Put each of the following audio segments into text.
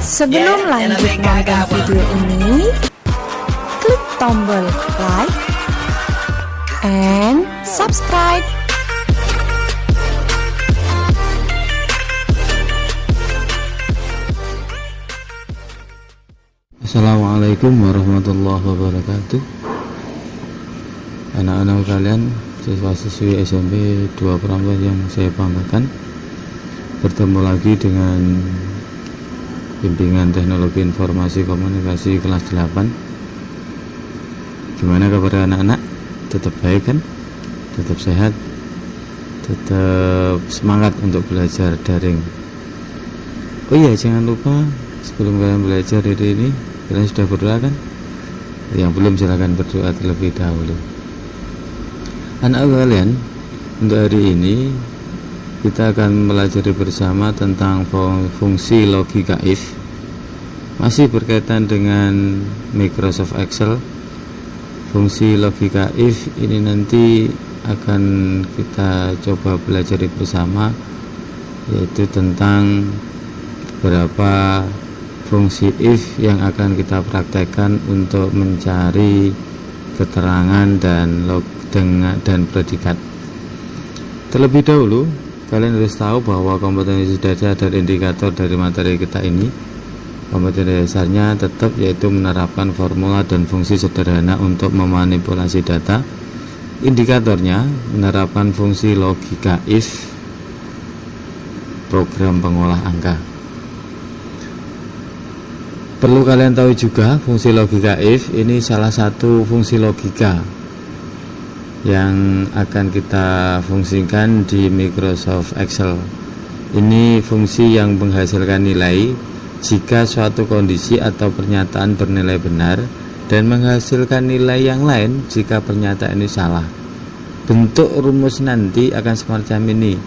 Sebelum lanjut nonton video ini, klik tombol like and subscribe. Assalamualaikum warahmatullahi wabarakatuh. Anak-anak kalian, siswa-siswi SMP 2 Perambas yang saya banggakan, bertemu lagi dengan bimbingan teknologi informasi komunikasi kelas 8. Gimana kabar anak-anak? Tetap baik kan? Tetap sehat? Tetap semangat untuk belajar daring? Oh iya, jangan lupa sebelum kalian belajar hari ini, kalian sudah berdoa kan? Yang belum silahkan berdoa terlebih dahulu. Anak kalian, untuk hari ini kita akan belajar bersama tentang fungsi logika if. Masih berkaitan dengan Microsoft Excel. Fungsi logika if ini nanti akan kita coba belajar bersama, yaitu tentang beberapa fungsi if yang akan kita praktekkan untuk mencari keterangan dan predikat. Terlebih dahulu, kalian harus tahu bahwa kompetensi dasar dan indikator dari materi kita ini, kompetensi dasarnya tetap yaitu menerapkan formula dan fungsi sederhana untuk memanipulasi data. Indikatornya menerapkan fungsi logika if, program pengolah angka. Perlu kalian tahu juga, fungsi logika if ini salah satu fungsi logika yang akan kita fungsikan di Microsoft Excel. Ini fungsi yang menghasilkan nilai jika suatu kondisi atau pernyataan bernilai benar, dan menghasilkan nilai yang lain jika pernyataan ini salah. Bentuk rumus nanti akan semacam ini.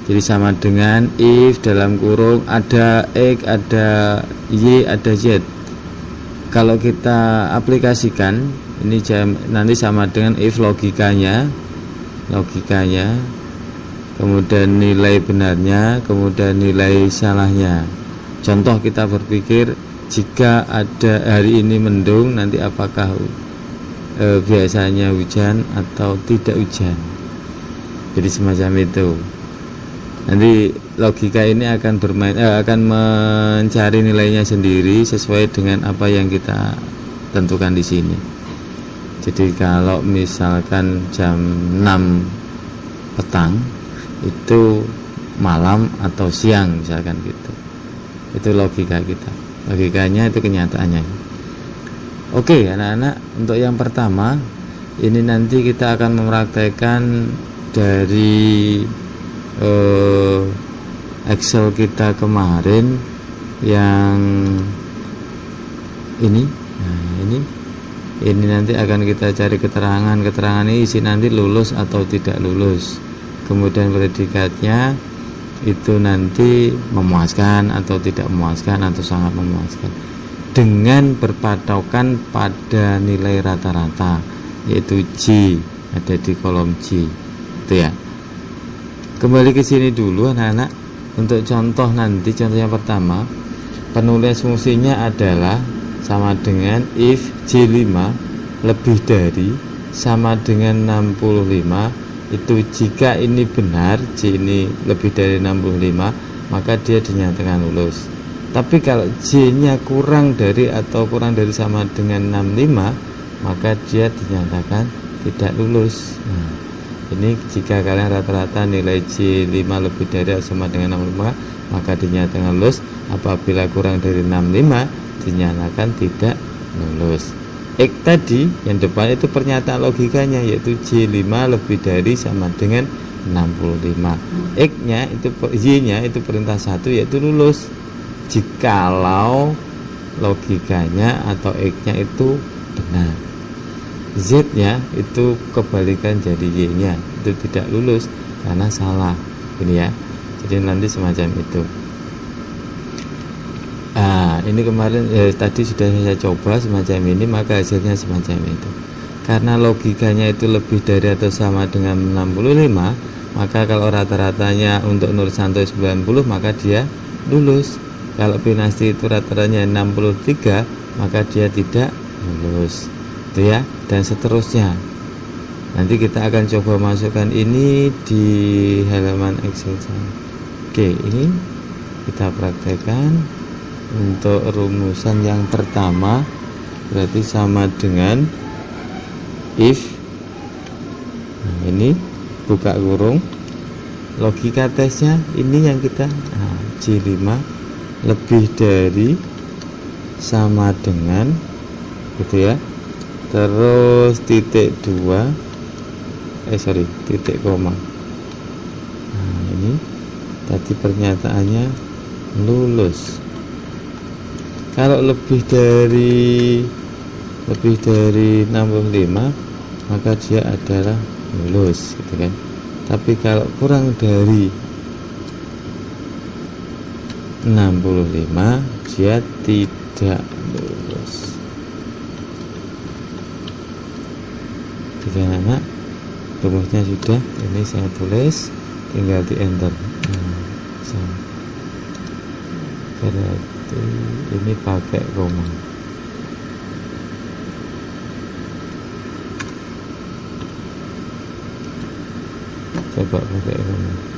Jadi sama dengan if dalam kurung ada X, ada Y, ada Z. Kalau kita aplikasikan, ini nanti sama dengan if logikanya, kemudian nilai benarnya, kemudian nilai salahnya. Contoh, kita berpikir jika ada hari ini mendung, nanti apakah biasanya hujan atau tidak hujan. Jadi semacam itu. Nanti logika ini akan akan mencari nilainya sendiri sesuai dengan apa yang kita tentukan di sini. Jadi kalau misalkan jam 6 petang itu malam atau siang misalkan gitu. Itu logika kita. Logikanya itu kenyataannya. Oke, anak-anak, untuk yang pertama ini nanti kita akan mempraktekkan dari Excel kita kemarin yang ini. Nah, ini nanti akan kita cari keterangan ini isi nanti lulus atau tidak lulus, kemudian predikatnya itu nanti memuaskan atau tidak memuaskan atau sangat memuaskan, dengan berpatokan pada nilai rata-rata, yaitu J, ada di kolom J itu ya. Kembali ke sini dulu anak-anak. Untuk contoh nanti, contoh yang pertama, penulis fungsinya adalah sama dengan if J5 lebih dari sama dengan 65. Itu jika ini benar, J ini lebih dari 65, maka dia dinyatakan lulus. Tapi kalau J nya kurang dari atau kurang dari sama dengan 65, maka dia dinyatakan tidak lulus. Nah, ini jika kalian rata-rata nilai J5 lebih dari atau sama dengan 65, maka dinyatakan lulus. Apabila kurang dari 65, dinyatakan tidak lulus. X tadi yang depan itu pernyataan logikanya, yaitu J5 lebih dari sama dengan 65. X nya itu, Y nya itu perintah 1, yaitu lulus jikalau logikanya atau X nya itu benar. Z nya itu kebalikan, jadi Y nya itu tidak lulus karena salah. Ini ya, jadi nanti semacam itu. Ini kemarin tadi sudah saya coba semacam ini, maka hasilnya semacam itu. karena logikanya itu lebih dari atau sama dengan 65, maka kalau rata-ratanya untuk Nursanto 90, maka dia lulus. Kalau Pinasti itu rata-ratanya 63, maka dia tidak lulus, itu ya, dan seterusnya. Nanti kita akan coba masukkan ini di halaman Excel saya. Oke, ini kita praktekkan. Untuk rumusan yang pertama berarti sama dengan if, nah, ini buka kurung, logika tesnya ini yang kita J5 lebih dari sama dengan gitu ya, terus titik 2 titik koma. Nah, ini tadi pernyataannya lulus. Kalau lebih dari 65, maka dia adalah lulus gitu kan. Tapi kalau kurang dari 65, dia tidak lulus. Jadi anak, rumusnya sudah, ini saya tulis, tinggal di enter. Berarti ini pakai koma. Coba pakai koma.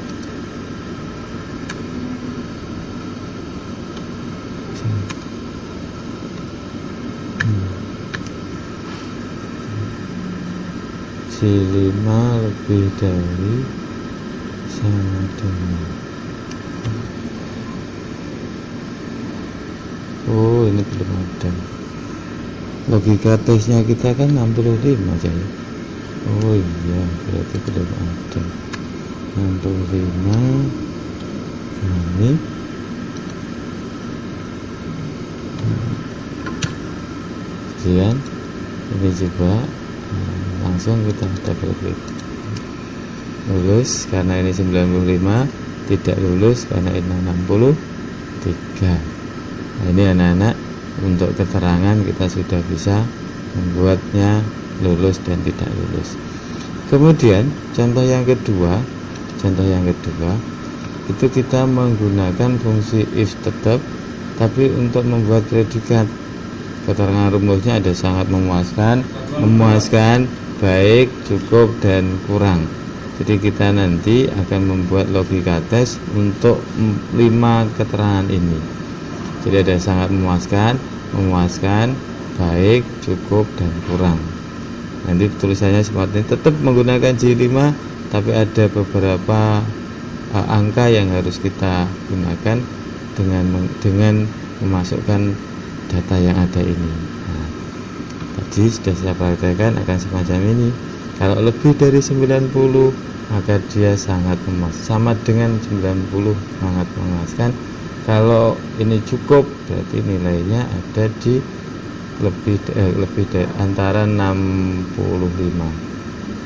J5 lebih dari sama dengan, oh ini belum ada. Logika tesnya kita kan 65 aja ya. Oh iya, berarti belum ada 65. Nah, ini kemudian ini coba langsung kita double klik. Lulus karena ini 95, tidak lulus karena ini 63. Nah, ini anak-anak, untuk keterangan kita sudah bisa membuatnya lulus dan tidak lulus. Kemudian contoh yang kedua itu kita menggunakan fungsi if tetap, tapi untuk membuat predikat. Keterangan rumusnya ada sangat memuaskan, baik, cukup, dan kurang. Jadi kita nanti akan membuat logika tes untuk 5 keterangan ini. Jadi ada sangat memuaskan, baik, cukup, dan kurang. Nanti tulisannya seperti ini, tetap menggunakan J5, tapi ada beberapa angka yang harus kita gunakan dengan memasukkan data yang ada ini. Nah, tadi sudah saya praktekkan akan semacam ini. Kalau lebih dari 90, maka dia sangat sama dengan 90, sangat memuaskan. Kalau ini cukup, berarti nilainya ada di lebih dari antara 65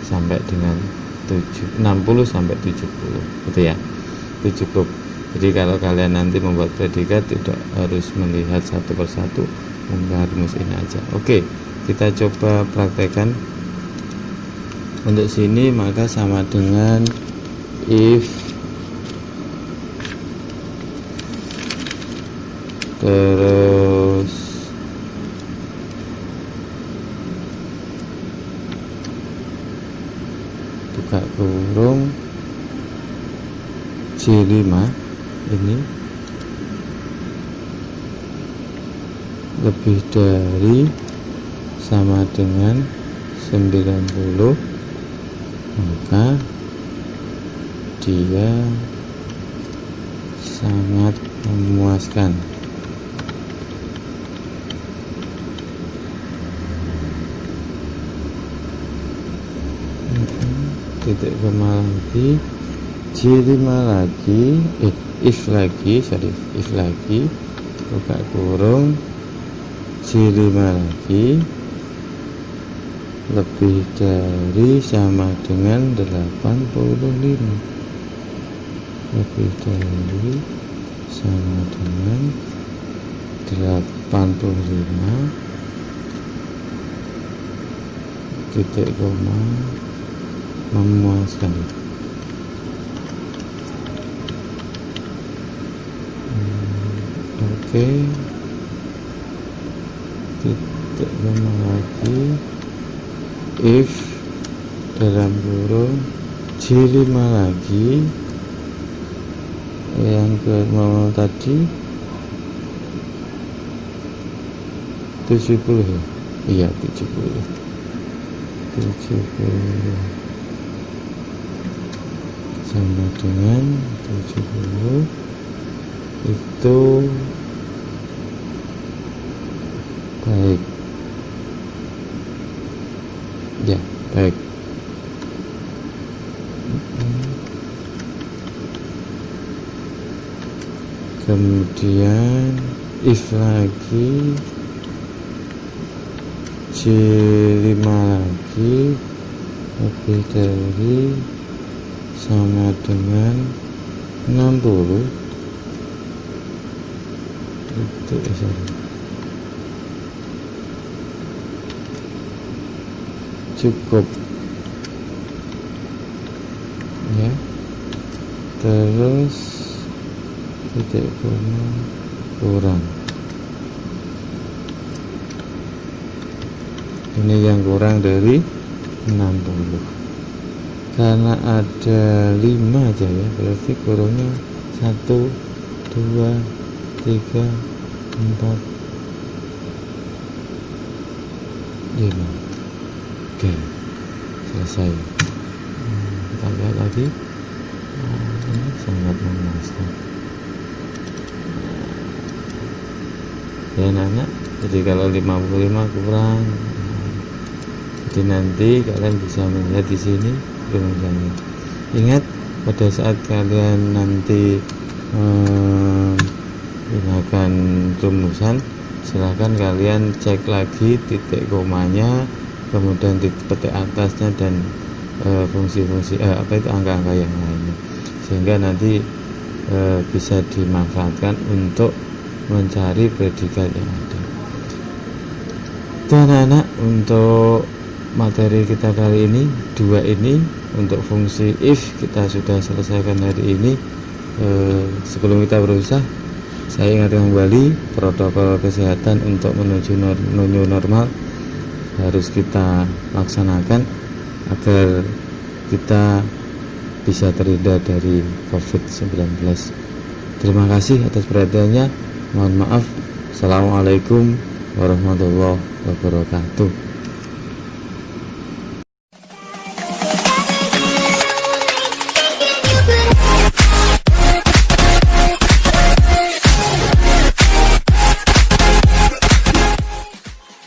sampai dengan 60 sampai 70, gitu ya. Itu cukup. Jadi kalau kalian nanti membuat predikat tidak harus melihat satu persatu, menggunakan rumus ini aja. Oke, kita coba praktekkan. Untuk sini maka sama dengan if terus buka kurung J5 ini lebih dari sama dengan 90, maka dia sangat memuaskan. Titik koma lagi, J5 lagi, if lagi, buka kurung J5 lagi lebih dari sama dengan 85, lebih dari sama dengan 85, titik koma memuaskan. Oke, titik koma lagi, if dalam kurung J5 lagi, yang ke mau tadi 70 ya? Iya 70 sama dengan 70 itu baik ya, baik. Kemudian if lagi J5 lagi lebih dari sama dengan 60 itu cukup ya. Terus titik koma kurang, ini yang kurang dari 60 karena ada 5 aja ya, berarti kurangnya 1 2 3 4 5. Oke, selesai. Kita lihat lagi. Ini sangat memuaskan ya anak-anak. Jadi kalau 55 kurang, jadi nanti kalian bisa melihat di sini rumusannya. Ingat, pada saat kalian nanti menggunakan rumusan, silahkan kalian cek lagi titik komanya, kemudian titik atasnya dan fungsi-fungsi angka-angka yang lainnya, sehingga nanti bisa dimanfaatkan untuk mencari predikat yang ada. Itu anak-anak untuk materi kita kali ini, 2 ini untuk fungsi if kita sudah selesaikan hari ini. Sebelum kita berusaha, saya ingatkan kembali protokol kesehatan untuk menuju new normal harus kita laksanakan agar kita bisa terhindar dari COVID-19. Terima kasih atas perhatiannya. Mohon maaf. Assalamualaikum warahmatullahi wabarakatuh.